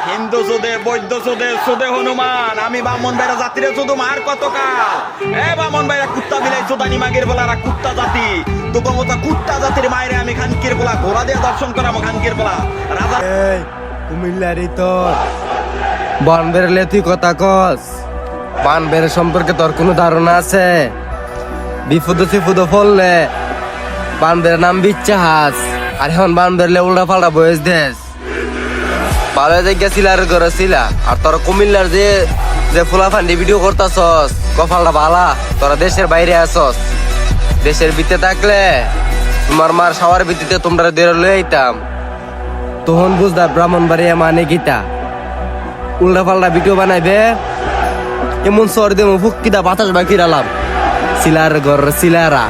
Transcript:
হিন্দু সুদে বৈদ্য সুদে সুদে হনুমান আমি বামন ভাইরা জাতিরে শুধু মার কত কাল এ বামন ভাইরা কুত্তা বিলাই চোদানি মাগের বলারা কুত্তা জাতি তোকে মতো কুত্তা জাতির মায়েরে আমি খানকির বলা ঘোড়া দিয়ে দর্শন করাম খানকির বলা রাজা কুমিল্লারি তোর বানবেরলে তুই কথা কস বানবের সম্পর্কে তোর কোনো ধারণা আছে? বিপদ সিপদ ফললে বানবের নাম বিচ্ছাহাস আর এখন বানবেরলে উল্টা পাল্টা বয়স দেশ ভালো জায়গা ছিলার ঘরে ছিলা আর তোর কুমিল্লার যে যে ফুলা ফান্ডি ভিডিও করতাছস কপালটা ভালা তোরা দেশের বাইরে আসস দেশের ভিতরে থাকলে তোমার মার সাওয়ার ভিত্তিতে তোমরা দেড় লয়ে আইতাম তখন বুঝদা ব্রাহ্মণবাড়িয়া মানে গীতা উল্টা পাল্টা ভিডিও বানাইবে এমন সর দেবো ফুকিদা বাতাস বাকি রালাম সিলার ঘর সিলারা